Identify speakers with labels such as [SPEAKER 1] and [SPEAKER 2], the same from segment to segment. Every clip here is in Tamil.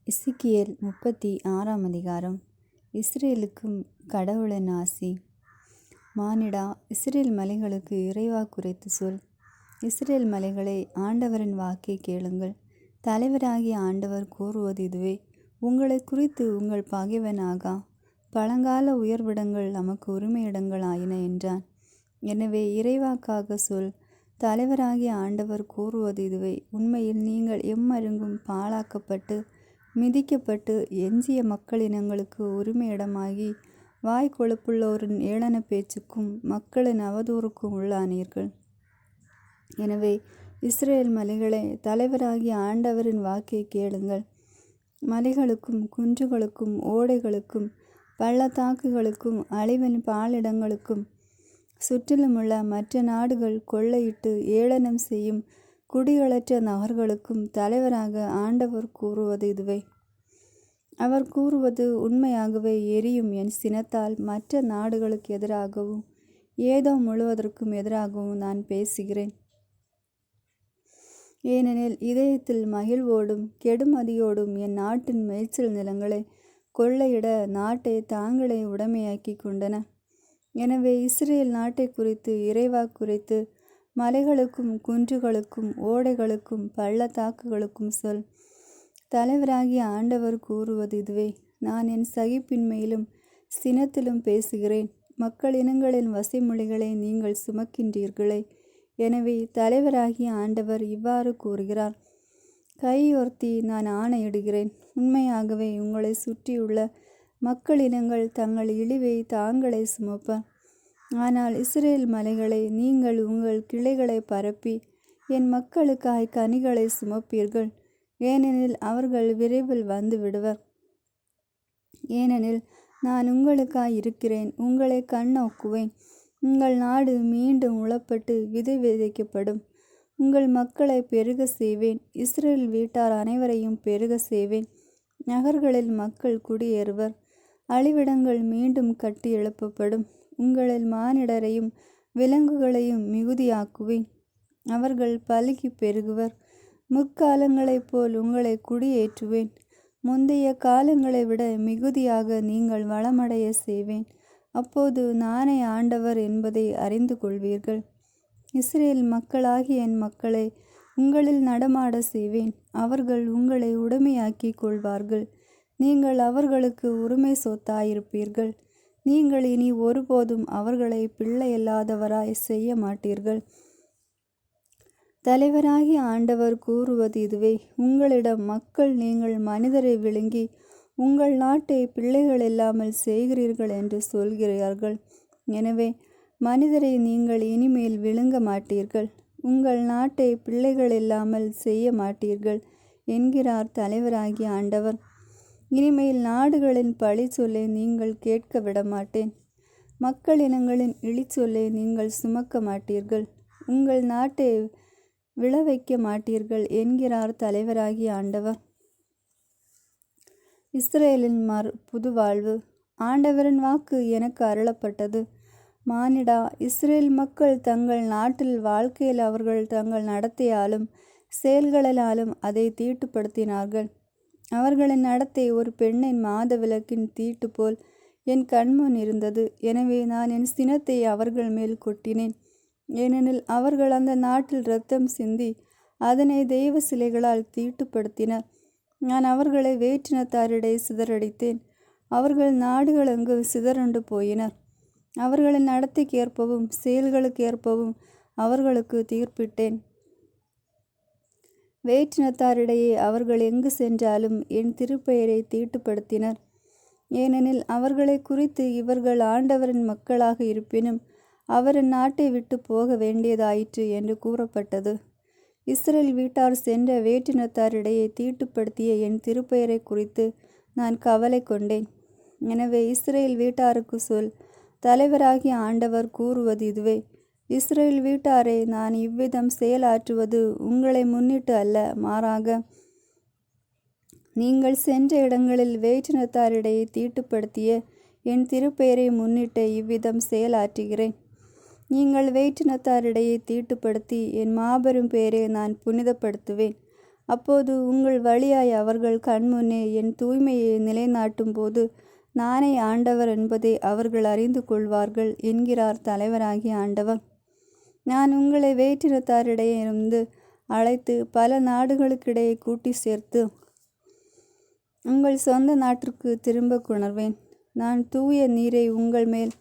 [SPEAKER 1] எசேக்கியேல் 36ஆம் அதிகாரம். இஸ்ரேலுக்கும் கடவுளின் ஆசி. மானிடா, இஸ்ரேல் மலைகளுக்கு இறைவாக்குரைத்து சொல். இஸ்ரேல் மலைகளே, ஆண்டவரின் வாக்கை கேளுங்கள். தலைவராகிய ஆண்டவர் கூறுவது இதுவே: உங்களை குறித்து உங்கள் பகைவன் ஆகா. பழங்கால உயர்விடங்கள் நமக்கு உரிமையிடங்கள் ஆயின என்றான். எனவே இறைவாக்காக சொல். தலைவராகிய ஆண்டவர் கூறுவது இதுவே: உண்மையில் நீங்கள் எம்மருங்கும் பாழாக்கப்பட்டு மிதிக்கப்பட்டு எஞ்சிய மக்களினங்களுக்கு உரிமையிடமாகி வாய் கொழுப்புள்ளோரின் ஏளன பேச்சுக்கும் மக்களின் அவதூறுக்கும் உள்ளானீர்கள். எனவே இஸ்ரேல் மலைகளே, தலைவராகிய ஆண்டவரின் வாக்கை கேளுங்கள். மலைகளுக்கும் குன்றுகளுக்கும் ஓடைகளுக்கும் பள்ளத்தாக்குகளுக்கும் அழிவின் பாலிடங்களுக்கும் சுற்றிலுமுள்ள மற்ற நாடுகள் கொள்ளையிட்டு ஏளனம் செய்யும் குடிகளற்ற நகர்களுக்கும் தலைவராக ஆண்டவர் கூறுவது இதுவே: அவர் கூறுவது உண்மையாகவே. எரியும் என் சினத்தால் மற்ற நாடுகளுக்கு எதிராகவும் ஏதோம் முழுவதற்கும் எதிராகவும் நான் பேசுகிறேன். ஏனெனில் இதயத்தில் மகிழ்வோடும் கெடுமதியோடும் என் நாட்டின் மேய்ச்சல் நிலங்களை கொள்ளையிட நாட்டை தாங்களே உடைமையாக்கி கொண்டன. எனவே இஸ்ரேல் நாட்டை குறித்து இறைவாக்குரைத்து மலைகளுக்கும் குன்றுகளுக்கும் ஓடைகளுக்கும் பள்ளத்தாக்குகளுக்கும் சொல். தலைவராகிய ஆண்டவர் கூறுவது இதுவே: நான் என் சகிப்பின்மையிலும் சினத்திலும் பேசுகிறேன். மக்கள் இனங்களின் வசைமொழிகளை நீங்கள் சுமக்கின்றீர்களே. எனவே தலைவராகிய ஆண்டவர் இவ்வாறு கூறுகிறார்: கையோர்த்தி நான் ஆணையிடுகிறேன். உண்மையாகவே உங்களை சுற்றியுள்ள மக்களினங்கள் தங்கள் இழிவை தாங்களே சுமப்பர். ஆனால் இஸ்ரேல் மலைகளை, நீங்கள் உங்கள் கிளைகளை பரப்பி என் மக்களுக்காய் கனிகளை சுமப்பீர்கள். ஏனெனில் அவர்கள் விரைவில் வந்து விடுவர். ஏனெனில் நான் உங்களுக்காய் இருக்கிறேன், உங்களை கண்ணோக்குவேன். உங்கள் நாடு மீண்டும் உழப்பட்டு விதை விதைக்கப்படும். உங்கள் மக்களை பெருக செய்வேன். இஸ்ரேல் வீட்டார் அனைவரையும் பெருக செய்வேன். நகர்களில் மக்கள் குடியேறுவர். அழிவிடங்கள் மீண்டும் கட்டி எழுப்பப்படும். உங்களில் மானிடரையும் விலங்குகளையும் மிகுதியாக்குவேன். அவர்கள் பலுகி பெருகுவர். முற்காலங்களைப் போல் உங்களை குடியேற்றுவேன். முந்தைய காலங்களை விட மிகுதியாக நீங்கள் வளமடைய செய்வேன். அப்போது நானே ஆண்டவர் என்பதை அறிந்து கொள்வீர்கள். இஸ்ரேல் மக்களாகிய என் மக்களை உங்களில் நடமாட செய்வேன். அவர்கள் உங்களை உடைமையாக்கி கொள்வார்கள். நீங்கள் அவர்களுக்கு உரிமை சொத்தாயிருப்பீர்கள். நீங்கள் இனி ஒருபோதும் அவர்களை பிள்ளையல்லாதவராய் செய்ய மாட்டீர்கள். தலைவராகிய ஆண்டவர் கூறுவது இதுவே: உங்களிடம் மக்கள் நீங்கள் மனிதரை விழுங்கி உங்கள் நாட்டை பிள்ளைகள் இல்லாமல் செய்கிறீர்கள் என்று சொல்கிறார்கள். எனவே மனிதரை நீங்கள் இனிமேல் விழுங்க மாட்டீர்கள். உங்கள் நாட்டை பிள்ளைகள் இல்லாமல் செய்ய மாட்டீர்கள் என்கிறார் தலைவராகிய ஆண்டவர். இனிமேல் நாடுகளின் பழி சொல்லை நீங்கள் கேட்க விடமாட்டேன். மக்களினங்களின் இழிச்சொல்லை நீங்கள் சுமக்க மாட்டீர்கள். உங்கள் நாட்டை விளைவிக்க மாட்டீர்கள் என்கிறார் தலைவராகிய ஆண்டவர். இஸ்ரேலின் புதுவாழ்வு. ஆண்டவரின் வாக்கு எனக்கு அருளப்பட்டது. மானிடா, இஸ்ரேல் மக்கள் தங்கள் நாட்டில் வாழ்க்கையில் அவர்கள் தங்கள் நடத்தையாலும் செயல்களினாலும் அதை தீட்டுப்படுத்தினார்கள். அவர்களின் நடத்தை ஒரு பெண்ணின் மாதவிலக்கின் தீட்டு போல் என் கண்முன் இருந்தது. எனவே நான் என் சினத்தை அவர்கள் மேல் கொட்டினேன். ஏனெனில் அவர்கள் அந்த நாட்டில் இரத்தம் சிந்தி அதனை தெய்வ சிலைகளால் தீட்டுப்படுத்தினர். நான் அவர்களை வேற்றினத்தாரிடையே சிதறடித்தேன். அவர்கள் நாடுகளெங்கு சிதறுண்டு போயினர். அவர்களின் நடத்தைக்கேற்பவும் செயல்களுக்கேற்பவும் அவர்களுக்கு தீர்ப்பிட்டேன். வேற்றினத்தாரிடையே அவர்கள் எங்கு சென்றாலும் என் திருப்பெயரை தீட்டுப்படுத்தினர். ஏனெனில் அவர்களை குறித்து இவர்கள் ஆண்டவரின் மக்களாக இருப்பினும் அவரின் நாட்டை விட்டு போக வேண்டியதாயிற்று என்று கூறப்பட்டது. இஸ்ரேல் வீட்டார் சென்ற வேற்றினத்தாரிடையே தீட்டுப்படுத்திய என் திருப்பெயரை குறித்து நான் கவலை கொண்டேன். எனவே இஸ்ரேல் வீட்டாருக்கு சொல். தலைவராகிய ஆண்டவர் கூறுவது இதுவே: இஸ்ரேல் வீட்டாரே, நான் இவ்விதம் செயலாற்றுவது உங்களை முன்னிட்டு அல்ல, மாறாக நீங்கள் சென்ற இடங்களில் வேற்றினத்தாரிடையே தீட்டுப்படுத்திய என் திருப்பெயரை முன்னிட்டு இவ்விதம் செயலாற்றுகிறேன். நீங்கள் வேற்றினத்தாரிடையே தீட்டுப்படுத்தி என் மாபெரும் பெயரை நான் புனிதப்படுத்துவேன். அப்போது உங்கள் வழியாய் அவர்கள் கண்முன்னே என் தூய்மையை நிலைநாட்டும் போது நானே ஆண்டவர் என்பதை அவர்கள் அறிந்து கொள்வார்கள் என்கிறார் தலைவராகிய ஆண்டவர். நான் உங்களை வேற்றினத்தாரிடையே இருந்து அழைத்து பல நாடுகளுக்கிடையே கூட்டி சேர்த்து உங்கள் சொந்த நாட்டிற்கு திரும்ப கொணர்வேன். நான் தூய நீரை உங்கள் மேல்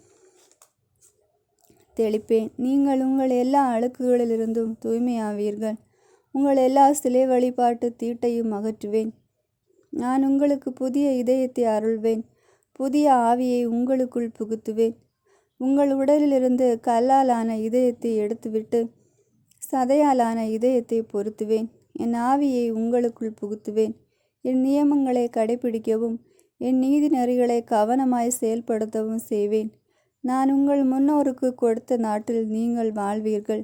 [SPEAKER 1] தெளிப்பேன். நீங்கள் உங்கள் எல்லா அழுக்குகளிலிருந்தும் தூய்மையாவீர்கள். உங்கள் எல்லா சிலை வழிபாட்டு தீட்டையும் அகற்றுவேன். நான் உங்களுக்கு புதிய இதயத்தை அருள்வேன். புதிய ஆவியை உங்களுக்குள் புகுத்துவேன். உங்கள் உடலிலிருந்து கல்லாலான இதயத்தை எடுத்துவிட்டு சதையாலான இதயத்தை பொருத்துவேன். என் ஆவியை உங்களுக்குள் புகுத்துவேன். என் நியமங்களை கடைபிடிக்கவும் என் நீதி நெறிகளை கவனமாய் செயல்படுத்தவும் செய்வேன். நான் உங்கள் முன்னோருக்கு கொடுத்த நாட்டில் நீங்கள் வாழ்வீர்கள்.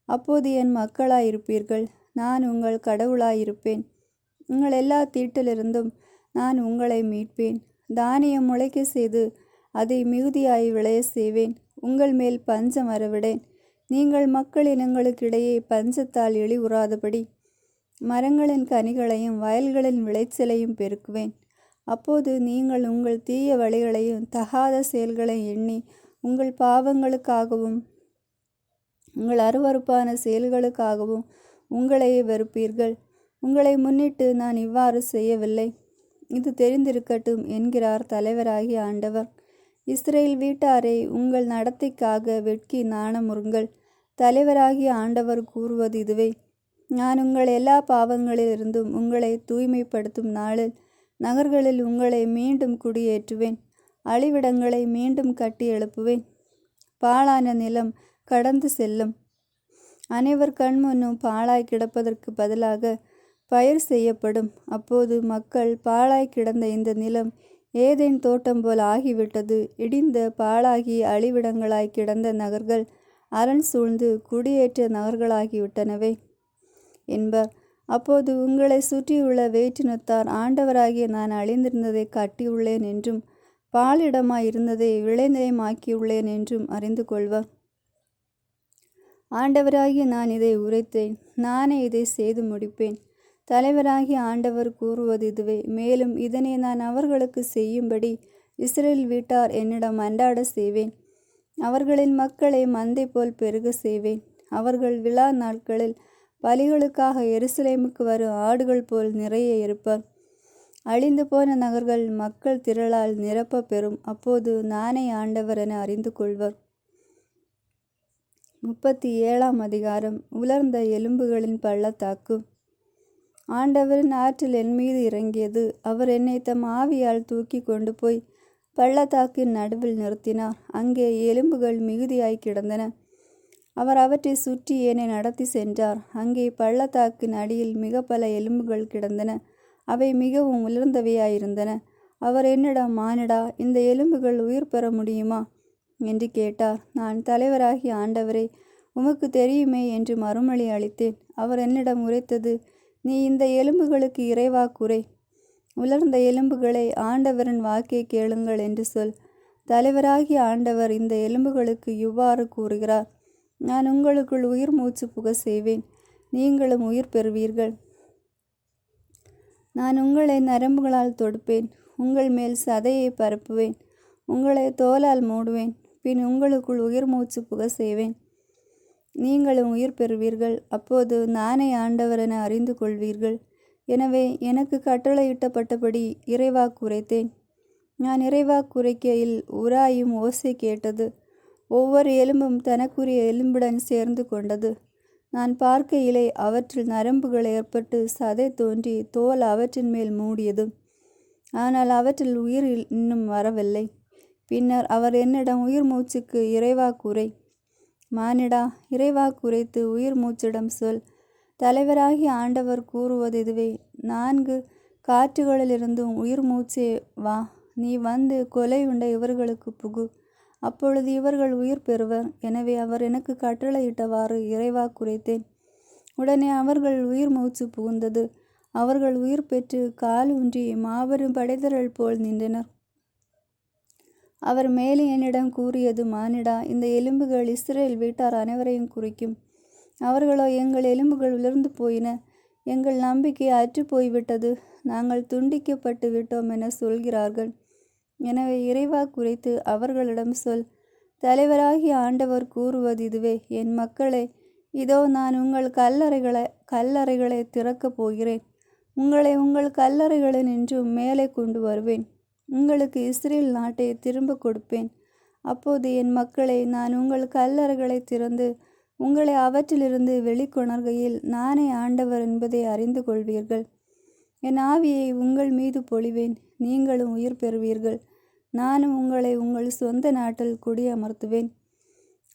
[SPEAKER 1] அப்போது என் மக்களாயிருப்பீர்கள். நான் உங்கள் கடவுளாயிருப்பேன். உங்கள் எல்லா தீட்டிலிருந்தும் நான் உங்களை மீட்பேன். தானியம் முளைக்க செய்து அதை மிகுதியாய் விளைய செய்வேன். உங்கள் மேல் பஞ்சம் வரவிடேன். நீங்கள் மக்கள் இனங்களுக்கிடையே பஞ்சத்தால் இழிவுறாதபடி மரங்களின் கனிகளையும் வயல்களின் விளைச்சலையும் பெருக்குவேன். அப்போது நீங்கள் உங்கள் தீய வழிகளையும் தகாத செயல்களை எண்ணி உங்கள் பாவங்களுக்காகவும் உங்கள் அருவருப்பான செயல்களுக்காகவும் உங்களையே வெறுப்பீர்கள். உங்களை முன்னிட்டு நான் இவ்வாறு செய்யவில்லை. இது தெரிந்திருக்கட்டும் என்கிறார் தலைவராகிய ஆண்டவர். இஸ்ரேல் வீட்டாரே, உங்கள் நடத்தைக்காக வெட்கி நாணமுறுங்கள். தலைவராகிய ஆண்டவர் கூறுவது இதுவே: நான் உங்கள் எல்லா பாவங்களிலிருந்தும் உங்களை தூய்மைப்படுத்தும் நாளில் நகர்களில் உங்களை மீண்டும் குடியேற்றுவேன். அழிவிடங்களை மீண்டும் கட்டி எழுப்புவேன். பாழான நிலம் கடந்து செல்லும். அனைவர் கண்முன்னும் பாழாய் கிடப்பதற்கு பதிலாக பயிர் செய்யப்படும். அப்போது மக்கள், பாழாய் கிடந்த இந்த நிலம் ஏதேன் தோட்டம் போல் ஆகிவிட்டது. இடிந்த பாழாகி அழிவிடங்களாய் கிடந்த நகர்கள் அரண் சூழ்ந்து குடியேற்ற நகர்களாகிவிட்டனவே என்பர். அப்போது உங்களை சுற்றியுள்ள வேற்றினத்தார், ஆண்டவராகிய நான் அழிந்திருந்ததை கட்டியுள்ளேன் என்றும் பாலிடமாய் இருந்ததை விளைநிலமாக்கியுள்ளேன் என்றும் அறிந்து கொள்வர். ஆண்டவராகிய நான் இதை உரைத்தேன். நானே இதை செய்து முடிப்பேன். தலைவராகிய ஆண்டவர் கூறுவது இதுவே. மேலும் இதனை நான் அவர்களுக்கு செய்யும்படி இஸ்ரேல் வீட்டார் என்னிடம் அன்றாட செய்வேன். அவர்களின் மக்களை மந்தை போல் பெருக செய்வேன். அவர்கள் விழா நாட்களில் பலிகளுக்காக எருசலேமுக்கு வரும் ஆடுகள் போல் நிறைய இருப்பர். அழிந்து போன நகர்கள் மக்கள் திரளால் நிரப்ப பெறும். அப்போது நானே ஆண்டவர் என அறிந்து கொள்வர். 37ஆம் அதிகாரம். உலர்ந்த எலும்புகளின் பள்ளத்தாக்கு. ஆண்டவரின் ஆற்றல் என் மீது இறங்கியது. அவர் என்னை தம் ஆவியால் தூக்கி கொண்டு போய் பள்ளத்தாக்கின் நடுவில் நிறுத்தினார். அங்கே எலும்புகள் மிகுதியாய் கிடந்தன. அவர் அவற்றை சுற்றி என்னை நடத்தி சென்றார். அங்கே பள்ளத்தாக்கின் அடியில் மிக பல எலும்புகள் கிடந்தன. அவை மிகவும் உலர்ந்தவையாயிருந்தன. அவர் என்னிடம், மானிடா, இந்த எலும்புகள் உயிர் பெற முடியுமா என்று கேட்டார். நான், தலைவராகிய ஆண்டவரே, உமக்கு தெரியுமே என்று மறுமொழி அளித்தேன். அவர் என்னிடம் உரைத்தது: நீ இந்த எலும்புகளுக்கு இறைவாக்குரை. உலர்ந்த எலும்புகளை, ஆண்டவரின் வாக்கை கேளுங்கள் என்று சொல். தலைவராகிய ஆண்டவர் இந்த எலும்புகளுக்கு இவ்வாறு கூறுகிறார்: நான் உங்களுக்குள் உயிர் மூச்சு புக செய்வேன். நீங்களும் உயிர் பெறுவீர்கள். நான் உங்களை நரம்புகளால் தொடுப்பேன். உங்கள் மேல் சதையை பரப்புவேன். உங்களை தோலால் மூடுவேன். பின் உங்களுக்குள் உயிர் மூச்சு புக செய்வேன். நீங்களும் உயிர் பெறுவீர்கள். அப்போது நானே ஆண்டவர் என அறிந்து கொள்வீர்கள். எனவே எனக்கு கட்டளையிட்டப்பட்டபடி இறைவாக்கு உரைத்தேன். நான் இறைவாக்கு உரைக்கையில் உராயும் ஓசை கேட்டது. ஒவ்வொரு எலும்பும் தனக்குரிய எலும்புடன் சேர்ந்து கொண்டது. நான் பார்க்கையிலே அவற்றில் நரம்புகள் ஏற்பட்டு சதை தோன்றி தோல் அவற்றின் மேல் மூடியது. ஆனால் அவற்றில் உயிர் இன்னும் வரவில்லை. பின்னர் அவர் என்னிடம், உயிர் மூச்சுக்கு இறைவாக்குரை. மானிடா, இறைவாக்குரைத்து உயிர் மூச்சிடம் சொல். தலைவராகிய ஆண்டவர் கூறுவது இதுவே: 4 காற்றுகளிலிருந்தும் உயிர் மூச்சே வா. நீ வந்து கொலையுண்ட இவர்களுக்கு புகு. அப்பொழுது இவர்கள் உயிர் பெறுவர். எனவே அவர் எனக்கு கட்டளையிட்டவாறு இறைவாக்குரைத்தேன். உடனே அவர்கள் உயிர் மூச்சு புகுந்தது. அவர்கள் உயிர் பெற்று காலூன்றி மாபெரும் படைத்திரள் போல் நின்றனர். அவர் மேலும் என்னிடம் கூறியது: மானிடா, இந்த எலும்புகள் இஸ்ரேல் வீட்டார் அனைவரையும் குறிக்கும். அவர்களோ, எங்கள் எலும்புகள் உலர்ந்து போயின. எங்கள் நம்பிக்கை அற்றுப்போய்விட்டது, நாங்கள் துண்டிக்கப்பட்டு விட்டோம் என சொல்கிறார்கள். எனவே இறைவா குறித்து அவர்களிடம் சொல். தலைவராகிய ஆண்டவர் கூறுவது இதுவே: என் மக்களே, இதோ நான் உங்கள் கல்லறைகளை திறக்கப் போகிறேன். உங்களை உங்கள் கல்லறைகளினின்றும் மேலே கொண்டு வருவேன். உங்களுக்கு இஸ்ரேல் நாட்டை திரும்ப கொடுப்பேன். அப்போது என் மக்களே, நான் உங்கள் கல்லறைகளை திறந்து உங்களை அவற்றிலிருந்து வெளிக்கொணர்கையில் நானே ஆண்டவர் என்பதை அறிந்து கொள்வீர்கள். என் ஆவியை உங்கள் மீது பொழிவேன், நீங்களும் உயிர் பெறுவீர்கள். நானும் உங்களை உங்கள் சொந்த நாட்டில் குடியமர்த்துவேன்.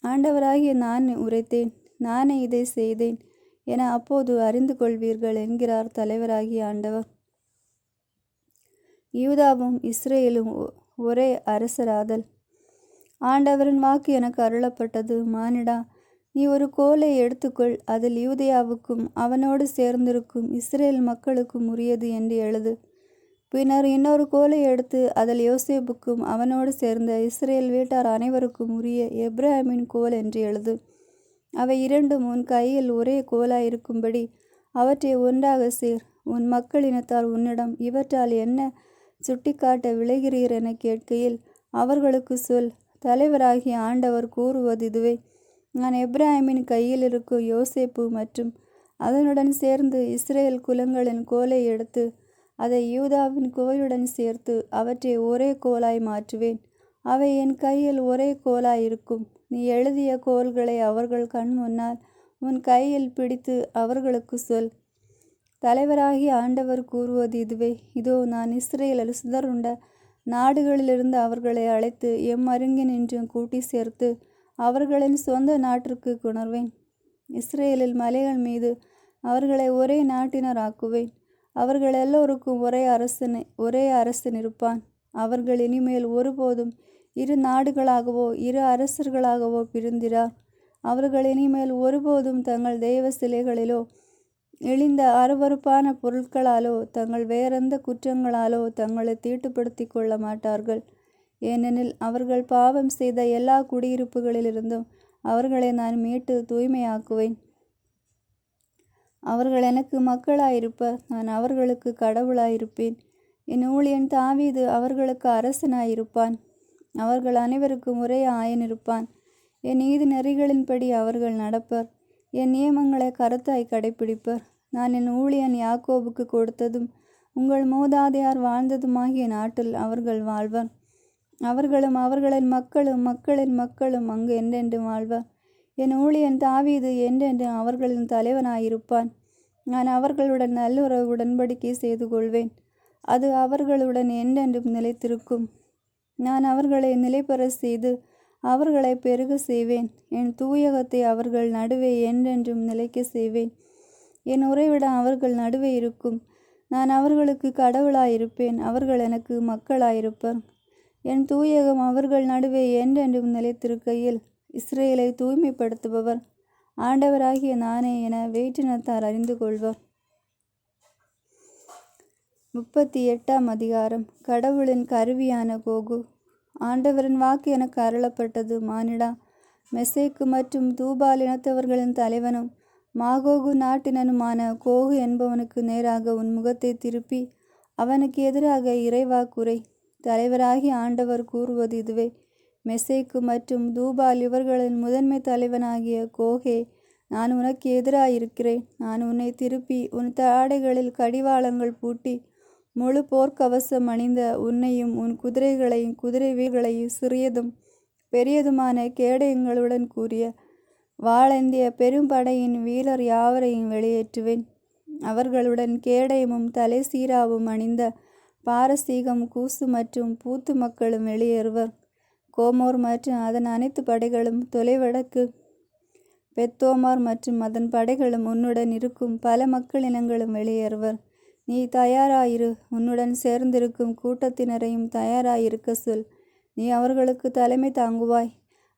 [SPEAKER 1] ஆண்டவராகிய நான் உரைத்தேன், நானே இதை செய்தேன் என அப்போது அறிந்து கொள்வீர்கள் என்கிறார் தலைவராகிய ஆண்டவர். யூதாவும் இஸ்ரேலும் ஒரே அரசராதல். ஆண்டவரின் வாக்கு எனக்கு அருளப்பட்டது: மானிடா, நீ ஒரு கோலை எடுத்துக்கொள், அதில் யூதேயாவுக்கும் அவனோடு சேர்ந்திருக்கும் இஸ்ரேல் மக்களுக்கும் உரியது என்று எழுது. பின்னர் இன்னொரு கோலை எடுத்து அதில் யோசேப்புக்கும் அவனோடு சேர்ந்த இஸ்ரேல் வீட்டார் அனைவருக்கும் உரிய எப்ராஹிமின் கோல் என்று எழுது. அவை இரண்டும் உன் கையில் ஒரே கோலாயிருக்கும்படி அவற்றை ஒன்றாக சேர். உன் மக்களினத்தார் உன்னிடம், இவற்றால் என்ன சுட்டிக்காட்ட விளைகிறீர் என கேட்கையில் அவர்களுக்கு சொல்: தலைவராகிய ஆண்டவர் கூறுவது இதுவே: நான் எப்ராஹிமின் கையில் இருக்கும் யோசேப்பு மற்றும் அதனுடன் சேர்ந்து இஸ்ரேல் குலங்களின் கோலை எடுத்து அதை யூதாவின் கோலுடன் சேர்த்து அவற்றை ஒரே கோலாய் மாற்றுவேன். அவை என் கையில் ஒரே கோலாயிருக்கும். நீ எழுதிய கோல்களை அவர்கள் கண் முன்னால் உன் கையில் பிடித்து அவர்களுக்கு சொல்: தலைவராகிய ஆண்டவர் கூறுவது இதுவே: இதோ நான் இஸ்ரேலில் சிதறுண்ட நாடுகளிலிருந்து அவர்களை அழைத்து அருங்கினின்று கூட்டி சேர்த்து அவர்களின் சொந்த நாட்டிற்கு கொணர்வேன். இஸ்ரேலில் மலைகள் மீது அவர்களை ஒரே நாட்டினர் ஆக்குவேன். அவர்கள் எல்லோருக்கும் ஒரே அரசன் இருப்பான். அவர்கள் இனிமேல் ஒருபோதும் இரு நாடுகளாகவோ இரு அரசர்களாகவோ பிரிந்திரார். அவர்கள் இனிமேல் ஒருபோதும் தங்கள் தெய்வ சிலைகளிலோ இழிந்த அருவருப்பான பொருட்களாலோ தங்கள் வேறெந்த குற்றங்களாலோ தங்களை தீட்டுப்படுத்தி கொள்ள மாட்டார்கள். ஏனெனில் அவர்கள் பாவம் செய்த எல்லா குடியிருப்புகளிலிருந்தும் அவர்களை நான் மீட்டு தூய்மையாக்குவேன். அவர்கள் எனக்கு மக்களாயிருப்பர், நான் அவர்களுக்கு கடவுளாயிருப்பேன். என் ஊழியன் தாவீது அவர்களுக்கு அரசனாயிருப்பான். அவர்கள் அனைவருக்கும் ஒரே ஆயன் இருப்பான். என் நீதி நெறிகளின்படி அவர்கள் நடப்பர். என் நியமங்களை கருத்தாய் கடைப்பிடிப்பர். நான் என் ஊழியன் யாக்கோபுக்கு கொடுத்ததும் உங்கள் மூதாதையார் வாழ்ந்ததுமாகிய நாட்டில் அவர்கள் வாழ்வர். அவர்களும் அவர்களின் மக்களும் மக்களின் மக்களும் அங்கு என்றென்றும் வாழ்வர். என் ஊழியன் தாவீது என்றென்றும் அவர்களின் தலைவனாயிருப்பான். நான் அவர்களுடன் நல்லுறவு உடன்படிக்கை செய்து கொள்வேன். அது அவர்களுடன் என்றென்றும் நிலைத்திருக்கும். நான் அவர்களை நிலைபெற செய்து அவர்களை பெருக செய்வேன். என் தூயகத்தை அவர்கள் நடுவே என்றென்றும் நிலைக்க செய்வேன். என் உறைவிடம் அவர்கள் நடுவே இருக்கும். நான் அவர்களுக்கு கடவுளாயிருப்பேன், அவர்கள் எனக்கு மக்களாயிருப்பர். என் தூயகம் அவர்கள் நடுவே என்றென்றும் நிலைத்திருக்கையில் இஸ்ரேலை தூய்மைப்படுத்துபவர் ஆண்டவராகிய நானே என வேற்றினத்தார் அறிந்து கொள்வர். 38ஆம் அதிகாரம். கடவுளின் கருவியான கோகு. ஆண்டவரின் வாக்கு எனக்கு அருளப்பட்டது: மானிடா, மெசேக்கு மற்றும் தூபால் இனத்தவர்களின் தலைவனும் மாகோகு நாட்டினனுமான கோகு என்பவனுக்கு நேராக உன் முகத்தை திருப்பி அவனுக்கு எதிராக இறைவாக்குரை. தலைவராகிய ஆண்டவர் கூறுவது இதுவே: மெசேக்கு மற்றும் தூபால் இவர்களின் முதன்மை தலைவனாகிய கோகே, நான் உனக்கு எதிராயிருக்கிறேன். நான் உன்னை திருப்பி உன் தாடைகளில் கடிவாளங்கள் பூட்டி முழு போர்க்கவசம் அணிந்த உன்னையும் உன் குதிரைகளையும் குதிரை வீரர்களையும் சிறியதும் பெரியதுமான கேடயங்களுடன் கூறிய வாளேந்திய பெரும்படையின் வீரர் யாவரையும் வெளியேற்றுவேன். அவர்களுடன் கேடயமும் தலை சீராவும் அணிந்த பாரசீகம், கூசு மற்றும் பூத்து மக்களும் வெளியேறுவர். கோமோர் மற்றும் அதன் அனைத்து படைகளும், தொலைவடக்கு பெத்தோமார் மற்றும் அதன் படைகளும், உன்னுடன் இருக்கும் பல மக்கள் இனங்களும் வெளியேறுவர். நீ தயாராயிரு, உன்னுடன் சேர்ந்திருக்கும் கூட்டத்தினரையும் தயாராயிருக்க சொல். நீ அவர்களுக்கு தலைமை தாங்குவாய்.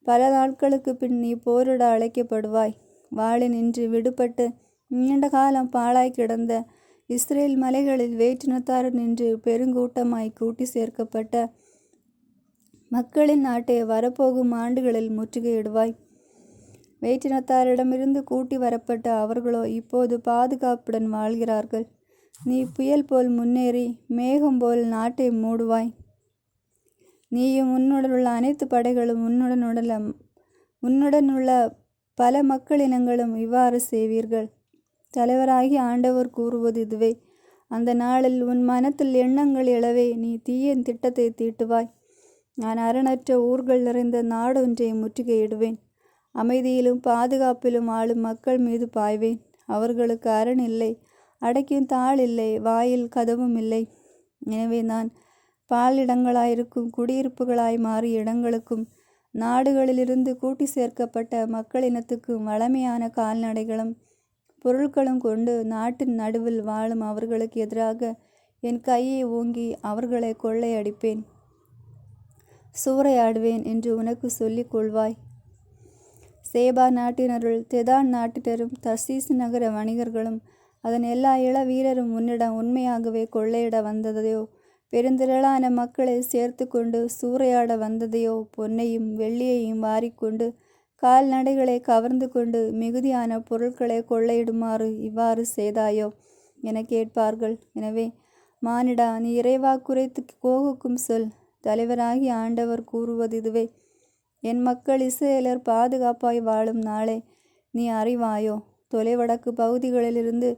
[SPEAKER 1] பல நாட்களுக்கு பின் நீ போரிட அழைக்கப்படுவாய். வாளினின்று விடுபட்டு நீண்ட காலம் பாழாய் கிடந்த இஸ்ரேல் மலைகளில் வேற்றினத்தார் நின்று பெருங்கூட்டமாய் கூட்டி சேர்க்கப்பட்ட மக்களின் நாட்டை வரப்போகும் ஆண்டுகளில் முற்றுகையிடுவாய். வேற்றினத்தாரிடமிருந்து கூட்டி வரப்பட்ட அவர்களோ இப்போது பாதுகாப்புடன் வாழ்கிறார்கள். நீ புயல் போல் முன்னேறி மேகம் போல் நாட்டை மூடுவாய். நீயும் உன்னுடனுள்ள அனைத்து படைகளும் உன்னுடனுள்ள பல மக்களினங்களும் இவ்வாறு செய்வீர்கள். தலைவராகி ஆண்டவர் கூறுவது இதுவே. அந்த நாளில் உன் மனத்தில் எண்ணங்கள் எழவே நீ தீய திட்டத்தை தீட்டுவாய். நான் அரணற்ற ஊர்கள் நிறைந்த நாடொன்றை முற்றுகையிடுவேன். அமைதியிலும் பாதுகாப்பிலும் ஆளும் மக்கள் மீது பாய்வேன். அவர்களுக்கு அரண் இல்லை, அடைக்கும் தாள் இல்லை, வாயில் கதவும் இல்லை. எனவே நான் பாலிடங்களாயிருக்கும் குடியிருப்புகளாய் மாறிய இடங்களுக்கும் நாடுகளிலிருந்து கூட்டி சேர்க்கப்பட்ட மக்களினத்துக்கும் வளமையான கால்நடைகளும் பொருட்களும் கொண்டு நாட்டின் நடுவில் வாழும் அவர்களுக்கு எதிராக என் கையை ஓங்கி அவர்களை கொள்ளையடிப்பேன், சூறையாடுவேன் என்று உனக்கு சொல்லிக் கொள்வாய். சேபா நாட்டினருள் தெதான் நாட்டினரும் தர்சீசு நகர வணிகர்களும் அதன் எல்லா இள வீரரும் உன்னிடம் உண்மையாகவே கொள்ளையிட வந்ததையோ, பெருந்திரளான மக்களை சேர்த்து கொண்டு சூறையாட வந்ததையோ, பொன்னையும் வெள்ளியையும் வாரிக்கொண்டு கால்நடைகளை கவர்ந்து கொண்டு மிகுதியான பொருட்களை கொள்ளையிடுமாறு இவ்வாறு செய்தாயோ என கேட்பார்கள். எனவே மானிடா, நீ இறைவாக்குரைத்து கோகுக்கும் சொல். தலைவராகி ஆண்டவர் கூறுவது இதுவே. என் மக்கள் இஸ்ரேலர் பாதுகாப்பாய் வாழும் நாளை நீ அறிவாயோ? தொலைவடக்கு பகுதிகளிலிருந்து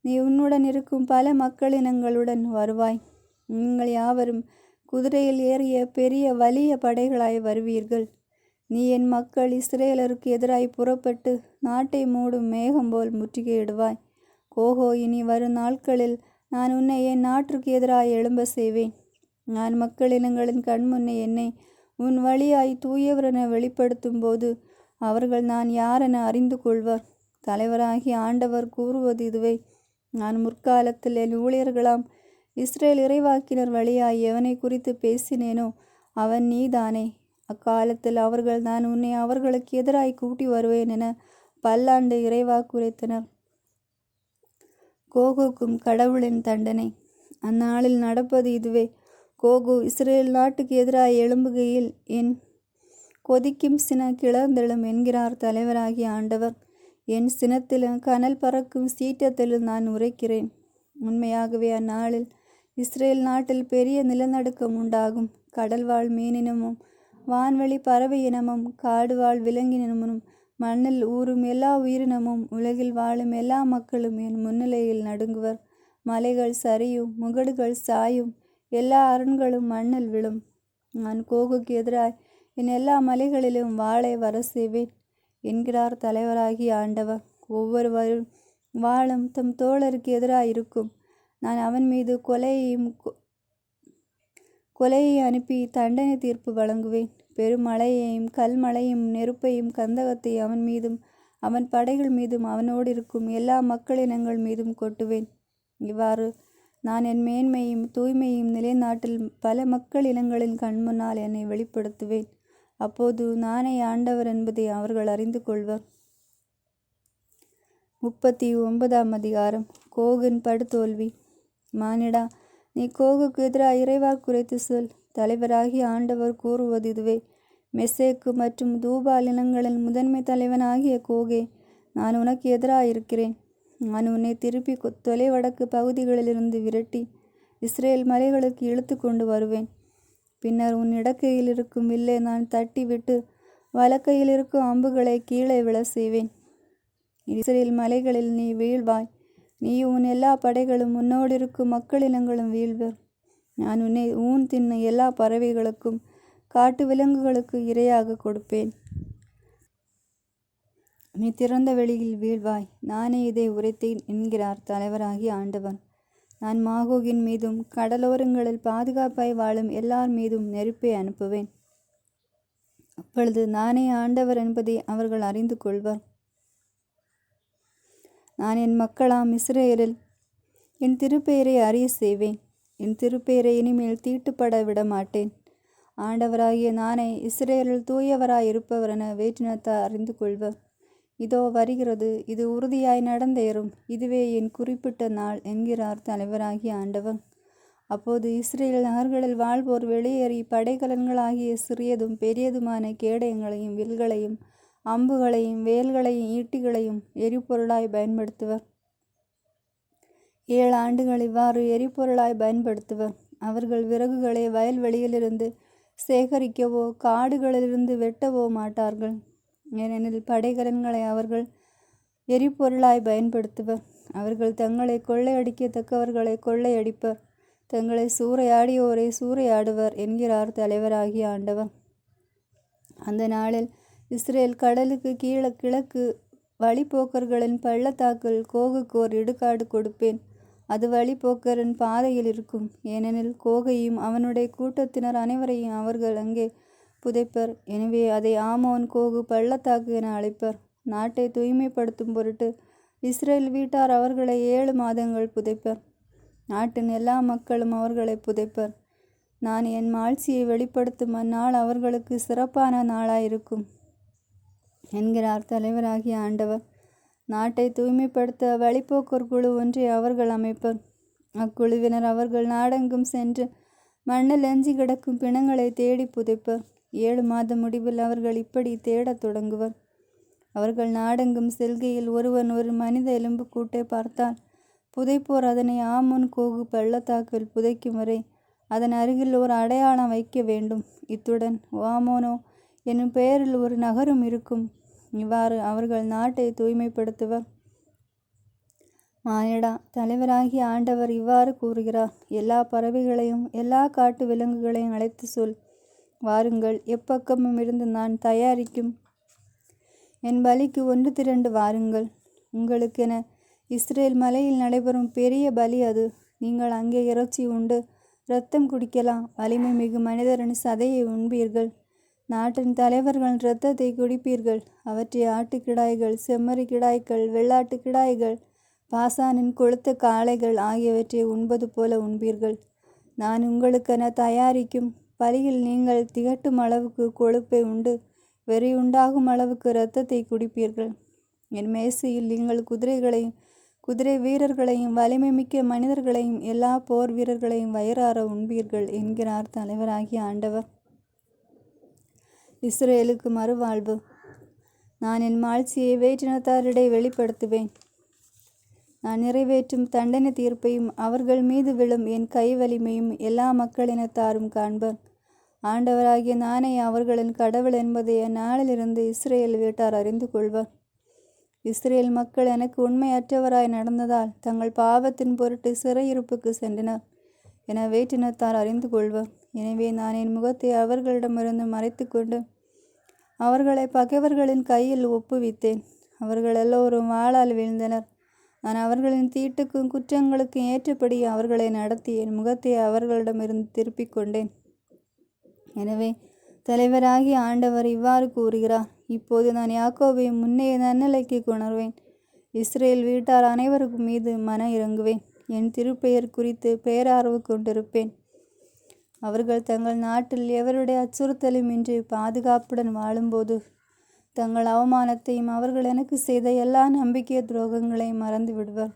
[SPEAKER 1] நீ உன்னுடன் இருக்கும் பல மக்களினங்களுடன் வருவாய். நீங்கள் யாவரும் குதிரையில் ஏறிய பெரிய வலிய படைகளாய் வருவீர்கள். நீ என் மக்கள் இஸ்ரேலருக்கு எதிராய் புறப்பட்டு நாட்டை மூடும் மேகம் போல் முற்றுகையிடுவாய். கோகோ, இனி வரும் நாட்களில் நான் உன்னை என் நாட்டிற்கு எதிராய் எழும்ப செய்வேன். நான் மக்களினங்களின் கண்முன்னே என்னை உன் வழியாய் தூயவரென வெளிப்படுத்தும் போது அவர்கள் நான் யாரென அறிந்து கொள்வர். தலைவராகி ஆண்டவர் கூறுவது இதுவே. நான் முற்காலத்தில் என் ஊழியர்களாம் இஸ்ரேல் இறைவாக்கினர் வழியாய் எவனை குறித்து பேசினேனோ அவன் நீதானே. அக்காலத்தில் அவர்கள் நான் உன்னை அவர்களுக்கு எதிராய் கூட்டி வருவேன் என பல்லாண்டு இறைவாக்குரைத்தனர். கோகுக்கும் கடவுளின் தண்டனை. அந்நாளில் நடப்பது இதுவே. கோகு இஸ்ரேல் நாட்டுக்கு எதிராய் எழும்புகையில் என் கொதிக்கும் சின கிளர்ந்தெழும் என்கிறார் தலைவராகிய ஆண்டவர். என் சினத்திலும் கனல் பறக்கும் சீற்றத்திலும் நான் உரைக்கிறேன். உண்மையாகவே அந்நாளில் இஸ்ரேல் நாட்டில் பெரிய நிலநடுக்கம் உண்டாகும். கடல்வாழ் மீனினமும் வான்வெளி பறவை இனமும் காடுவாழ் விலங்கினமும் மண்ணில் ஊறும் எல்லா உயிரினமும் உலகில் வாழும் எல்லா மக்களும் என் முன்னிலையில் நடுங்குவர். மலைகள் சரியும், முகடுகள் சாயும், எல்லா அரண்களும் மண்ணில் விழும். நான் கோகுக்கு எதிராய் என் எல்லா மலைகளிலும் வாளை வர செய்வேன் என்கிறார் தலைவராகிய ஆண்டவர். ஒவ்வொருவரும் வாளும் தம் தோழருக்கு எதிராயிருக்கும். நான் அவன் மீது கொலையை அனுப்பி தண்டனை தீர்ப்பு வழங்குவேன். பெருமழையையும் கல்மழையும் நெருப்பையும் கந்தகத்தையும் அவன் மீதும் அவன் படைகள் மீதும் அவனோடு இருக்கும் எல்லா மக்களினங்கள் மீதும் கொட்டுவேன். இவ்வாறு நான் என் மேன்மையும் தூய்மையும் நிலைநாட்டில் பல மக்கள் இனங்களின் கண்முன்னால் என்னை வெளிப்படுத்துவேன். அப்போது நானே ஆண்டவர் என்பதை அவர்கள் அறிந்து கொள்வர். 39ஆம் அதிகாரம். கோகின் படுதோல்வி. மானிடா, நீ கோகுக்கு எதிராக இறைவாக்குரைத்து சொல். தலைவராகிய ஆண்டவர் கூறுவது இதுவே. மெசேக்கு மற்றும் தூபால் இனங்களின் முதன்மை தலைவனாகிய கோகே, நான் உனக்கு எதிராயிருக்கிறேன். நான் உன்னை திருப்பி தொலைவடக்கு பகுதிகளிலிருந்து விரட்டி இஸ்ரேல் மலைகளுக்கு இழுத்து கொண்டு வருவேன். பின்னர் உன் இடக்கையில் இருக்கும் வில்லை நான் தட்டி விட்டு வலக்கையில் இருக்கும் அம்புகளை கீழே விழ செய்வேன். இஸ்ரேல் மலைகளில் நீ வீழ்வாய். நீ உன் எல்லா படைகளும் உன்னோடு இருக்கும் மக்களினங்களும் வீழ்வர். நான் உன்னை ஊன் தின்ன எல்லா பறவைகளுக்கும் காட்டு விலங்குகளுக்கு இரையாக கொடுப்பேன். நீ திறந்த வெளியில் வீழ்வாய். நானே இதை உரைத்தேன் என்கிறார் தலைவராகிய ஆண்டவன். நான் மாகோகின் மீதும் கடலோரங்களில் பாதுகாப்பாய் வாழும் எல்லார் மீதும் நெருப்பை அனுப்புவேன். அப்பொழுது நானே ஆண்டவர் என்பதை அவர்கள் அறிந்து கொள்வர். நான் என் மக்களாம் இஸ்ரேலில் என் திருப்பெயரை அறிய செய்வேன். என் திருப்பெயரை இனிமேல் தீட்டுப்பட விட மாட்டேன். ஆண்டவராகிய நானே இஸ்ரேலில் தூயவராய் இருப்பவர் என வேற்றினத்தார் அறிந்து கொள்வர். இதோ வருகிறது, இது உறுதியாய் நடந்தேறும். இதுவே என் குறிப்பிட்ட நாள் என்கிறார் தலைவராகிய ஆண்டவர். அப்போது இஸ்ரேல் நகர்களில் வாழ்வோர் வெளியேறி படைக்கலன்களாகிய சிறியதும் பெரியதுமான கேடயங்களையும் வில்களையும் அம்புகளையும் வேல்களையும் ஈட்டிகளையும் எரிபொருளாய் பயன்படுத்துவர். 7 ஆண்டுகள் இவ்வாறு எரிபொருளாய் பயன்படுத்துவர். அவர்கள் விறகுகளை வயல்வெளியிலிருந்து சேகரிக்கவோ காடுகளிலிருந்து வெட்டவோ மாட்டார்கள். ஏனெனில் படைகலன்களை அவர்கள் எரிபொருளாய் பயன்படுத்துவர். அவர்கள் தங்களை கொள்ளையடிக்கத்தக்கவர்களை கொள்ளையடிப்பர், தங்களை சூறையாடியோரை சூறையாடுவர் என்கிறார் தலைவராகிய ஆண்டவர். அந்த நாளில் இஸ்ரேல் கடலுக்கு கிழக்கு வழிப்போக்கர்களின் பள்ளத்தாக்கில் கோகுக்கோர் இடுகாடு கொடுப்பேன். அது வழிப்போக்கரின் பாதையில் இருக்கும். ஏனெனில் கோகையும் அவனுடைய கூட்டத்தினர் அனைவரையும் அவர்கள் அங்கே புதைப்பர். எனவே அதை ஆமோன் கோகு பள்ளத்தாக்கு என அழைப்பர். நாட்டை தூய்மைப்படுத்தும் பொருட்டு இஸ்ரேல் வீட்டார் அவர்களை 7 மாதங்கள் புதைப்பர். நாட்டின் எல்லா மக்களும் அவர்களை புதைப்பர். நான் என் மாட்சியை வெளிப்படுத்தும் அந்நாள் அவர்களுக்கு சிறப்பான நாளாயிருக்கும் என்கிறார் தலைவராகிய ஆண்டவர். நாட்டை தூய்மைப்படுத்த வழிப்போக்கர் குழு ஒன்றை அவர்கள் அமைப்பர். அக்குழுவினர் அவர்கள் நாடெங்கும் சென்று மண்ணில் எஞ்சி கிடக்கும் பிணங்களை தேடி புதைப்பர். 7 மாத முடிவில் அவர்கள் இப்படி தேடத் தொடங்குவர். அவர்கள் நாடெங்கும் செல்கையில் ஒருவன் ஒரு மனித எலும்பு கூட்டை பார்த்தால் புதைப்போர் அதனை ஆமோன் கோகு பள்ளத்தாக்கில் புதைக்கும் வரை அதன் அருகில் ஒரு அடையாளம் வைக்க வேண்டும். இத்துடன் ஆமோனோ என்னும் பெயரில் ஒரு நகரும் இருக்கும். இவ்வாறு அவர்கள் நாட்டை தூய்மைப்படுத்துவர். மானிடா, தலைவராகிய ஆண்டவர் இவ்வாறு கூறுகிறார். எல்லா பறவைகளையும் எல்லா காட்டு விலங்குகளையும் அழைத்து சொல். வாருங்கள், எப்பக்கமும் இருந்து நான் தயாரிக்கும் என் பலிக்கு ஒன்று திரண்டு வாருங்கள். உங்களுக்கென இஸ்ரேல் மலையில் நடைபெறும் பெரிய பலி அது. நீங்கள் அங்கே இறைச்சி உண்டு இரத்தம் குடிக்கலாம். வலிமை மிகு மனிதரின் சதையை உண்பீர்கள். நாட்டின் தலைவர்களின் இரத்தத்தை குடிப்பீர்கள். அவற்றை ஆட்டுக்கிடாய்கள், செம்மறி கிடாய்கள், வெள்ளாட்டு கிடாய்கள், பாசானின் கொழுத்த காளைகள் ஆகியவற்றை உண்பது போல உண்பீர்கள். நான் உங்களுக்கென தயாரிக்கும் பலியில் நீங்கள் திகட்டும் அளவுக்கு கொழுப்பை உண்டு வெறியுண்டாகும் அளவுக்கு இரத்தத்தை குடிப்பீர்கள். என் மேசையில் நீங்கள் குதிரைகளையும் குதிரை வீரர்களையும் வலிமை மிக்க மனிதர்களையும் எல்லா போர் வீரர்களையும் வயிறார உண்பீர்கள் என்கிறார் தலைவராகிய ஆண்டவர். இஸ்ரேலுக்கு மறுவாழ்வு. நான் என் மாட்சியை வேற்றினத்தாரிடையே வெளிப்படுத்துவேன். நான் நிறைவேற்றும் தண்டனை தீர்ப்பையும் அவர்கள் மீது விழும் என் கை வலிமையும் எல்லா மக்களினத்தாரும் காண்பர். ஆண்டவராகிய நானே அவர்களின் கடவுள் என்பதை அந்நாளிலிருந்து இஸ்ரேல் வீட்டார் அறிந்து கொள்வர். இஸ்ரேல் மக்கள் எனக்கு உண்மையற்றவராய் நடந்ததால் தங்கள் பாவத்தின் பொருட்டு சிறையிருப்புக்கு சென்றனர் என வேற்றினத்தார் அறிந்து கொள்வர். எனவே நான் என் முகத்தை அவர்களிடமிருந்து மறைத்து கொண்டு அவர்களை பகைவர்களின் கையில் ஒப்புவித்தேன். அவர்கள் எல்லோரும் வாளால் வீழ்ந்தனர். நான் அவர்களின் தீட்டுக்கும் குற்றங்களுக்கும் ஏற்றபடி அவர்களை நடத்தி என் முகத்தை அவர்களிடமிருந்து திருப்பிக் கொண்டேன். எனவே தலைவராகிய ஆண்டவர் இவ்வாறு கூறுகிறார். இப்போது நான் யாக்கோபை முன்னைய நன்னலைக்கு கொணர்வேன். இஸ்ரேல் வீட்டார் அனைவருக்கும் மீது மன இறங்குவேன். என் திருப்பெயர் குறித்து பேரார்வு கொண்டிருப்பேன். அவர்கள் தங்கள் நாட்டில் எவருடைய அச்சுறுத்தலும் இன்றி பாதுகாப்புடன் வாழும்போது தங்கள் அவமானத்தையும் அவர்கள் எனக்கு செய்த எல்லா நம்பிக்கை துரோகங்களையும் மறந்து விடுவர்.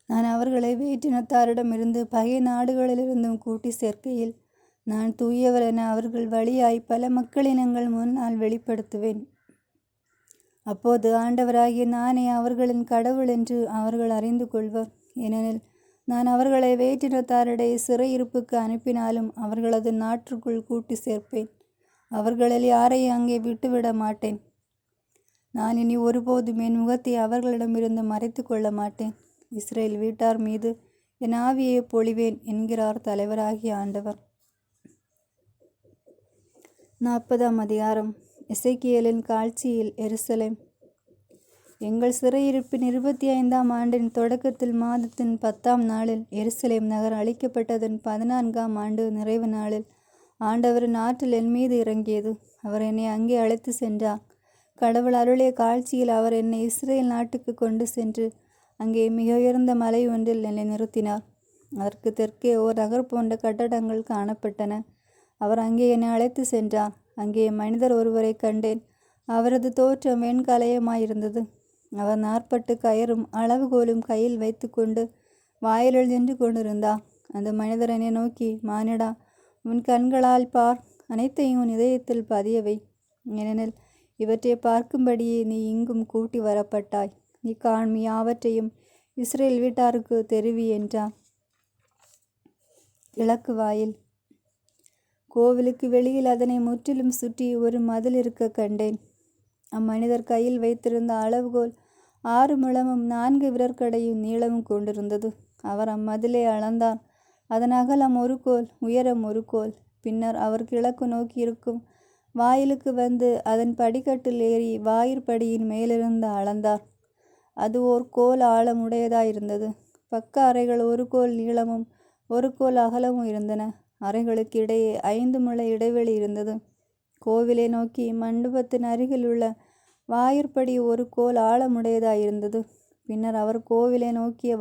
[SPEAKER 1] நான் அவர்களை வேற்றினத்தாரிடமிருந்து பகை நாடுகளிலிருந்தும் கூட்டி சேர்க்கையில் நான் தூயவர் என அவர்கள் வழியாய் பல மக்களினங்கள் முன்னால் வெளிப்படுத்துவேன். அப்போது ஆண்டவராகிய நானே அவர்களின் கடவுள் என்று அவர்கள் அறிந்து கொள்வர். ஏனெனில் நான் அவர்களை வேற்றினத்தாரிடையே சிறையிருப்புக்கு அனுப்பினாலும் அவர்களது நாட்டிற்குள் கூட்டி சேர்ப்பேன். அவர்களில் யாரையும் அங்கே விட்டுவிட மாட்டேன். நான் இனி ஒருபோதும் என் முகத்தை அவர்களிடமிருந்து மறைத்து கொள்ள மாட்டேன். இஸ்ரேல் வீட்டார் மீது என் ஆவியை பொழிவேன் என்கிறார் தலைவராகிய ஆண்டவர். 40ஆம் அதிகாரம். எசேக்கியேலின் காட்சியில் எருசலேம். எங்கள் சிறையிருப்பின் 25ஆம் ஆண்டின் தொடக்கத்தில் மாதத்தின் 10ஆம் நாளில் எருசலேம் நகர் அழிக்கப்பட்டதன் 14ஆம் ஆண்டு நிறைவு நாளில் ஆண்டவரின் ஆற்றல் என் மீது இறங்கியது. அவர் என்னை அங்கே அழைத்து சென்றார். கடவுள் அருளிய காட்சியில் அவர் என்னை இஸ்ரேல் நாட்டுக்கு கொண்டு சென்று அங்கே மிக உயர்ந்த மலை ஒன்றில் என்னை நிறுத்தினார். அதற்கு தெற்கே ஓர் நகர் போன்ற கட்டடங்கள் காணப்பட்டன. அவர் அங்கே என்னை அழைத்து சென்றார். அங்கே மனிதர் ஒருவரை கண்டேன். அவரது தோற்றம் வெண்கலயமாயிருந்தது. அவர் 40 கயரும் அளவுகோலும் கையில் வைத்து கொண்டு வாயிலில் நின்று கொண்டிருந்தார். அந்த மனிதர் என்னை நோக்கி, மானிடா, உன் கண்களால் பார், அனைத்தையும் உன் இதயத்தில் பதியவை. ஏனெனில் இவற்றை பார்க்கும்படியே நீ இங்கும் கூட்டி வரப்பட்டாய். நீ காண்மி யாவற்றையும் இஸ்ரேல் வீட்டாருக்கு தெரிவி என்றார். கிழக்கு வாயில். கோவிலுக்கு வெளியில் அதனை முற்றிலும் சுற்றி ஒரு மதில் இருக்க கண்டேன். அம்மனிதர் கையில் வைத்திருந்த அளவுகோல் 6 முழமும் 4 விரற்கடையும் நீளமும் கொண்டிருந்தது. அவர் அம்மதிலை அளந்தார். அதன் அகலம் 1 கோல், உயரம் 1 கோல். பின்னர் அவர் கிழக்கு நோக்கி இருக்கும் வாயிலுக்கு வந்து அதன் படிக்கட்டில் ஏறி வாயிற்படியின் மேலிருந்து அளந்தார். அது 1 கோல் ஆழமுடையதாயிருந்தது. பக்க அறைகள் 1 கோல் நீளமும் 1 கோல் அகலமும் இருந்தன. அறைகளுக்கு இடையே 5 முழ இடைவெளி இருந்தது. கோவிலை நோக்கி மண்டபத்தின் அருகில் உள்ள வாயிற்படி 1 கோல் ஆழமுடையதாயிருந்தது. பின்னர் அவர் கோவிலை நோக்கிய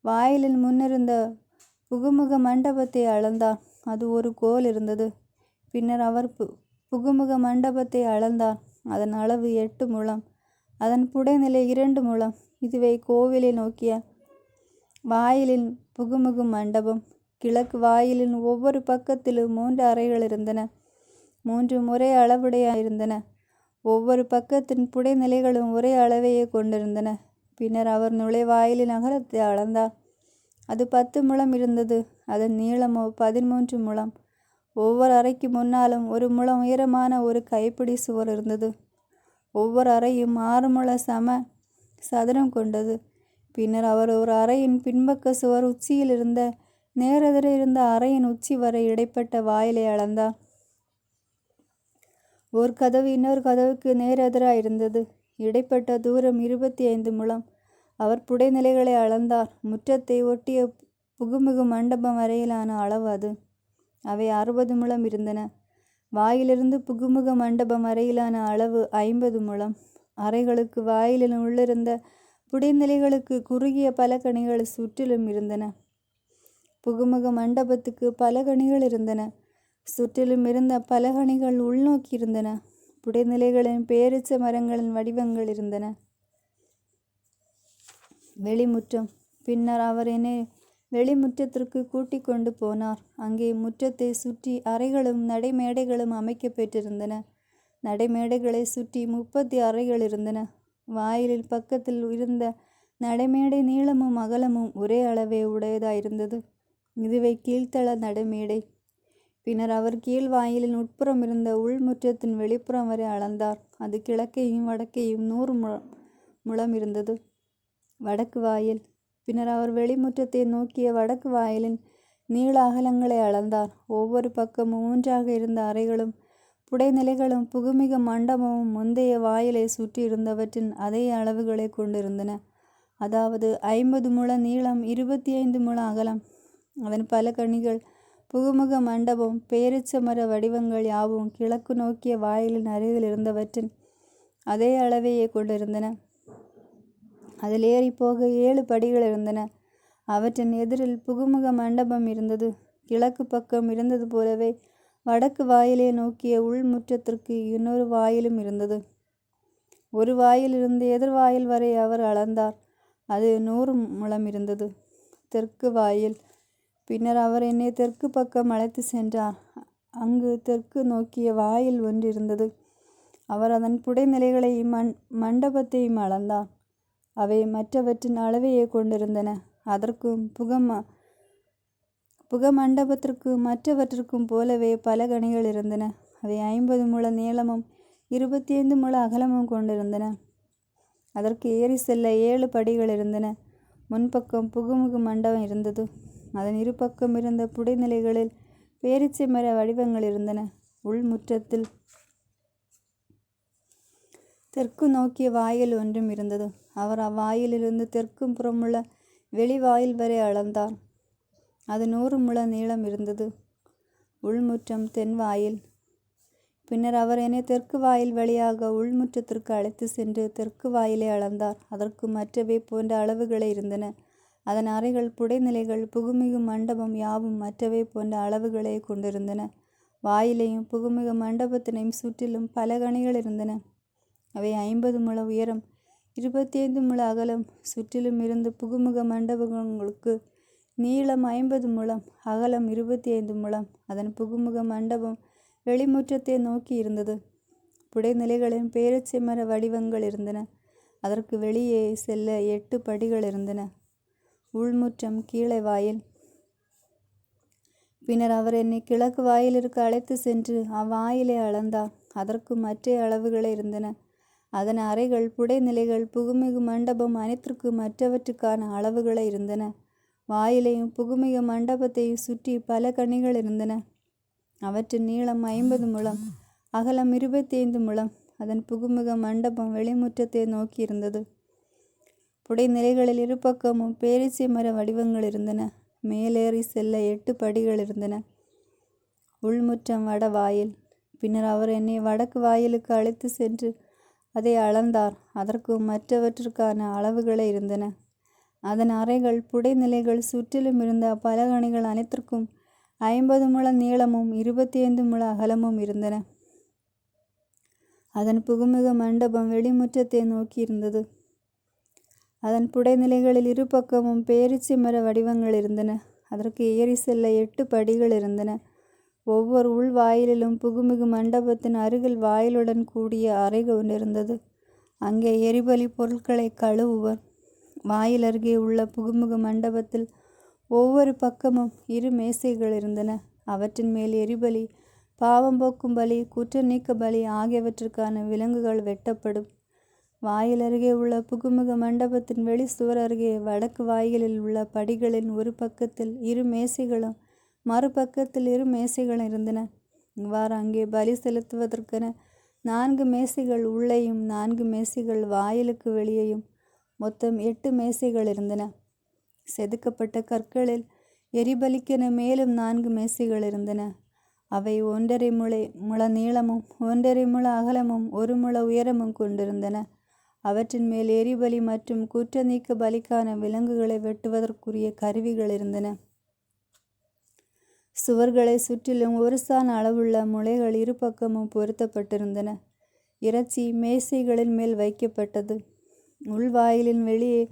[SPEAKER 1] வாயிலின் முன்னிருந்த புகுமுக மண்டபத்தை அளந்தார். அது 1 கோல் இருந்தது. பின்னர் அவர் புகுமுக மண்டபத்தை அளந்தார். அதன் அளவு 8 முழம். அதன் புடைநிலை 2 முழம். இதுவே கோவிலை நோக்கிய வாயிலின் புகுமுக மண்டபம். கிழக்கு வாயிலின் ஒவ்வொரு பக்கத்திலும் 3 அறைகள் இருந்தன. 3 ஒரே அளவுடையிருந்தன. ஒவ்வொரு பக்கத்தின் புடைநிலைகளும் ஒரே அளவையே கொண்டிருந்தன. பின்னர் அவர் நுழைவாயிலின் அகலத்தை அளந்தார். அது 10 முழம் இருந்தது. அதன் நீளமோ 13 முழம். ஒவ்வொரு அறைக்கு முன்னாலும் 1 முழம் உயரமான ஒரு கைப்பிடி சுவர் இருந்தது. ஒவ்வொரு அறையும் 6 முழ சதுரம் கொண்டது. பின்னர் அவர் ஒரு அறையின் பின்பக்க சுவர் உச்சியில் இருந்த நேரெதிர இருந்த அறையின் உச்சி வரை இடைப்பட்ட வாயிலை அளந்தார். ஒரு கதவு இன்னொரு கதவுக்கு நேரெதிராயிருந்தது. இடைப்பட்ட தூரம் 25 முழம். அவர் புடைநிலைகளை அளந்தார். முற்றத்தை ஒட்டிய புகுமுக மண்டபம் வரையிலான அளவு அது. அவை 60 முழம் இருந்தன. வாயிலிருந்து புகுமுக மண்டபம் வரையிலான அளவு 50 முழம். அறைகளுக்கு வாயிலின் உள்ளிருந்த புடைநிலைகளுக்கு குறுகிய பலகணிகள் சுற்றிலும் இருந்தன. புகுமுக மண்டபத்துக்கு பலகணிகள் இருந்தன. சுற்றிலும் இருந்த பலகணிகள் உள்நோக்கி இருந்தன. புடைநிலைகளின் பேரிச்ச மரங்களின் வடிவங்கள் இருந்தன. வெளிமுற்றம். பின்னர் அவர் என்னை வெளிமுற்றத்திற்கு கூட்டிக் கொண்டு போனார். அங்கே முற்றத்தை சுற்றி அறைகளும் நடைமேடைகளும் அமைக்கப்பெற்றிருந்தன. நடைமேடைகளை சுற்றி 30 அறைகள் இருந்தன. வாயிலில் பக்கத்தில் இருந்த நடைமேடை நீளமும் அகலமும் ஒரே அளவே உடையதாயிருந்தது. இதுவே கீழ்த்தள நடைமேடை. பின்னர் அவர் கீழ் வாயிலின் உட்புறம் இருந்த உள்முற்றத்தின் வெளிப்புறம் வரை அளந்தார். அது கிழக்கையும் வடக்கையும் 100 முழம் இருந்தது. வடக்கு வாயில். பின்னர் அவர் வெளிமுற்றத்தை நோக்கிய வடக்கு வாயிலின் நீள அகலங்களை அளந்தார். ஒவ்வொரு பக்கமும் 3 இருந்த அறைகளும் புடைநிலைகளும் புகுமுக மண்டபமும் முந்தைய வாயிலை சுற்றி இருந்தவற்றின் அதே அளவுகளை கொண்டிருந்தன. அதாவது 50 முழ நீளம், 25 முழ அகலம். அதன் பலகணிகள், புகுமுக மண்டபம், பேரிச்ச மர வடிவங்கள் யாவும் கிழக்கு நோக்கிய வாயிலின் அருகில் இருந்தவற்றின் அதே அளவையே கொண்டிருந்தன. அதில் ஏறி போக 7 படிகள் இருந்தன. அவற்றின் எதிரில் புகுமுக மண்டபம் இருந்தது. கிழக்கு பக்கம் இருந்தது போலவே வடக்கு வாயிலை நோக்கிய உள்முற்றத்திற்கு இன்னொரு வாயிலும் இருந்தது. ஒரு வாயிலிருந்து எதிர்வாயில் வரை அவர் அளந்தார். அது 100 முழம் இருந்தது. தெற்கு வாயில். பின்னர் அவர் என்னை தெற்கு பக்கம் அழைத்து சென்றார். அங்கு தெற்கு நோக்கிய வாயில் ஒன்று இருந்தது. அவர் அதன் புடைநிலைகளையும் மண்டபத்தையும் அளந்தார். அவை மற்றவற்றின் அளவையே கொண்டிருந்தன. அதற்கும் புகமண்டபத்திற்கும் மற்றவற்றிற்கும் போலவே பலகணிகள் இருந்தன. அவை 50 முழ நீளமும் 25 முழ அகலமும் கொண்டிருந்தன. அதற்கு ஏறி செல்ல 7 படிகள் இருந்தன. முன்பக்கம் புகுமுக மண்டபம் இருந்தது. அதன் இருபக்கம் இருந்த புடைநிலைகளில் பேரிச்சை மர வடிவங்கள் இருந்தன. உள்முற்றத்தில் தெற்கு நோக்கிய வாயில் ஒன்றும் இருந்தது. அவர் அவ்வாயிலிருந்து தெற்கும் புறமுள்ள வெளிவாயில் வரை அளந்தார். அது 100 முழ நீளம் இருந்தது. உள்முற்றம் தென் வாயில். பின்னர் அவர் என்னை தெற்கு வாயில் வழியாக உள்முற்றத்திற்கு அழைத்து சென்று தெற்கு வாயிலை அளந்தார். அதற்கு மற்றவை போன்ற அளவுகளே இருந்தன. அதன் அறைகள், புடைநிலைகள், புகுமுக மண்டபம் யாவும் மற்றவை போன்ற அளவுகளை கொண்டிருந்தன. வாயிலையும் புகுமுக மண்டபத்தினையும் சுற்றிலும் பலகணிகள் இருந்தன. அவை 50 முழ உயரம், 25 முழ அகலம். சுற்றிலும் இருந்து புகுமுக மண்டபங்களுக்கு நீளம் 50 முழம், அகலம் 25 முழம். அதன் புகுமுக மண்டபம் வெளிமுற்றத்தை நோக்கி இருந்தது. புடைநிலைகளின் பேரீச்சை மர வடிவங்கள் இருந்தன. அதற்கு வெளியே செல்ல 8 படிகள் இருந்தன. உள்முற்றம், கீழே வாயில். பின்னர் அவர் என்னை கிழக்கு வாயிலிற்கு அழைத்து சென்று அவ்வாயிலை அளந்தார். அதற்கு மற்ற அளவுகளே இருந்தன. அதன் அறைகள், புடைநிலைகள், புகுமிகு மண்டபம் அனைத்திற்கு மற்றவற்றுக்கான அளவுகளே இருந்தன. வாயிலையும் புகுமிகு மண்டபத்தையும் சுற்றி பல கண்ணிகள் இருந்தன. அவற்றின் நீளம் 50 முழம், அகலம் 25 முழம். அதன் புகுமிக மண்டபம் வெளிமுற்றத்தை நோக்கி இருந்தது. புடைநிலைகளில் இருபக்கமும் பேரீச்சை மர வடிவங்கள் இருந்தன. மேலேறி செல்ல 8 படிகள் இருந்தன. உள்முற்றம், வட வாயில். பின்னர் அவர் என்னை வடக்கு வாயிலுக்கு அழைத்து சென்று அதை அளந்தார். அதற்கும் மற்றவற்றிற்கான அளவுகளே இருந்தன. அதன் அறைகள், புடைநிலைகள், சுற்றிலும் இருந்த பலகணிகள் அனைத்திற்கும் 50 முழ நீளமும் 25 முழ அகலமும் இருந்தன. அதன் புகுமிக மண்டபம் வெளிமுற்றத்தை நோக்கி இருந்தது. அதன் புடைநிலைகளில் இருபக்கமும் பேரீச்சை மர வடிவங்கள் இருந்தன. அதற்கு ஏறி செல்ல 8 படிகள் இருந்தன. ஒவ்வொரு உள் வாயிலிலும் புகுமிகு மண்டபத்தின் அருகில் வாயிலுடன் கூடிய அறை கொண்டிருந்தது. அங்கே எரிபலி பொருட்களை கழுவுவர். வாயில் அருகே உள்ள புகுமுக மண்டபத்தில் ஒவ்வொரு பக்கமும் 2 மேசைகள் இருந்தன. அவற்றின் மேல் எரிபலி, பாவம் போக்கும் பலி, குற்ற நீக்க பலி ஆகியவற்றுக்கான விலங்குகள் வெட்டப்படும். வாயில் அருகே உள்ள புகுமுக மண்டபத்தின் வெளி சுவர் அருகே வடக்கு வாயிலில் உள்ள படிகளின் ஒரு பக்கத்தில் 2 மேசைகளும் மறுபக்கத்தில் 2 மேசைகளும் இருந்தன. இவ்வாறு அங்கே பலி செலுத்துவதற்கென 4 மேசைகள் உள்ளேயும் 4 மேசைகள் வாயிலுக்கு வெளியேயும் மொத்தம் 8 மேசைகள் இருந்தன. செதுக்கப்பட்ட கற்களில் எரிபலிக்கென மேலும் 4 மேசைகள் இருந்தன. அவை 1.5 முழ நீளமும் 1.5 முழ அகலமும் 1 முழ உயரமும் கொண்டிருந்தன. அவற்றின் மேல் எரிபலி மற்றும் குற்ற நீக்க பலிக்கான விலங்குகளை வெட்டுவதற்குரிய கருவிகள் இருந்தன. சுவர்களை சுற்றிலும் 1 சாண் அளவுள்ள முளைகள் இருபக்கமும் பொருத்தப்பட்டிருந்தன. இறைச்சி மேசைகளின் மேல் வைக்கப்பட்டது. உள்வாயிலின் வெளியே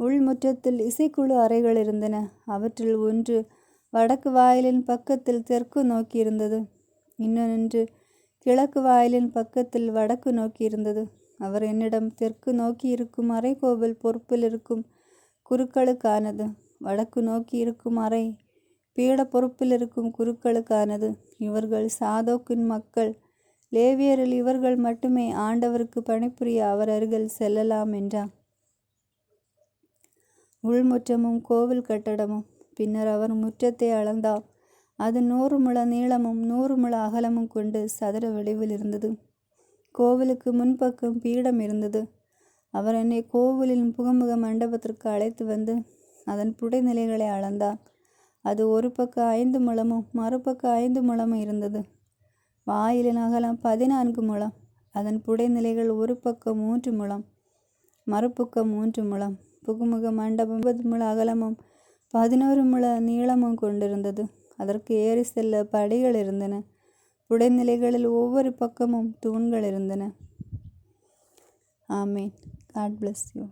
[SPEAKER 1] உள்முற்றத்தில் இசைக்குழு அறைகள் இருந்தன. அவற்றில் ஒன்று வடக்கு வாயிலின் பக்கத்தில் தெற்கு நோக்கி இருந்தது. இன்னொன்று கிழக்கு வாயிலின் பக்கத்தில் வடக்கு நோக்கி இருந்தது. அவர் என்னிடம், தெற்கு நோக்கி இருக்கும் அறை கோவில் பொறுப்பில் இருக்கும் குருக்களுக்கானது. வடக்கு நோக்கி இருக்கும் அறை பீட பொறுப்பில் இருக்கும் குருக்களுக்கானது. இவர்கள் சாதோக்கின் மக்கள். லேவியரில் இவர்கள் மட்டுமே ஆண்டவருக்கு பணிபுரிய அவர் அருகில் செல்லலாம் என்றார். உள்முற்றமும் கோவில் கட்டடமும். பின்னர் அவர் முற்றத்தை அளந்தார். அது 100 முழ நீளமும் 100 முழ அகலமும் கொண்டு சதுர வடிவில் இருந்தது. கோவிலுக்கு முன்பக்கம் பீடம் இருந்தது. அவர் என்னை கோவிலின் புகமுக மண்டபத்திற்கு அழைத்து வந்து அதன் புடைநிலைகளை அளந்தார். அது ஒரு பக்கம் 5 முழமும் மறுபக்கம் 5 முழமும் இருந்தது. வாயிலின் அகலம் 14 முழம். அதன் புடைநிலைகள் ஒரு பக்கம் 3 முழம் மறுபக்கம் 3 முழம். புகுமுக மண்டபம் 20 முழ அகலமும் 11 முழ நீளமும் கொண்டிருந்தது. அதற்கு ஏறி செல்ல படிகள் இருந்தன. புடைநிலைகளில் ஒவ்வொரு பக்கமும் தூண்கள் இருந்தன. ஆமேன். God bless you.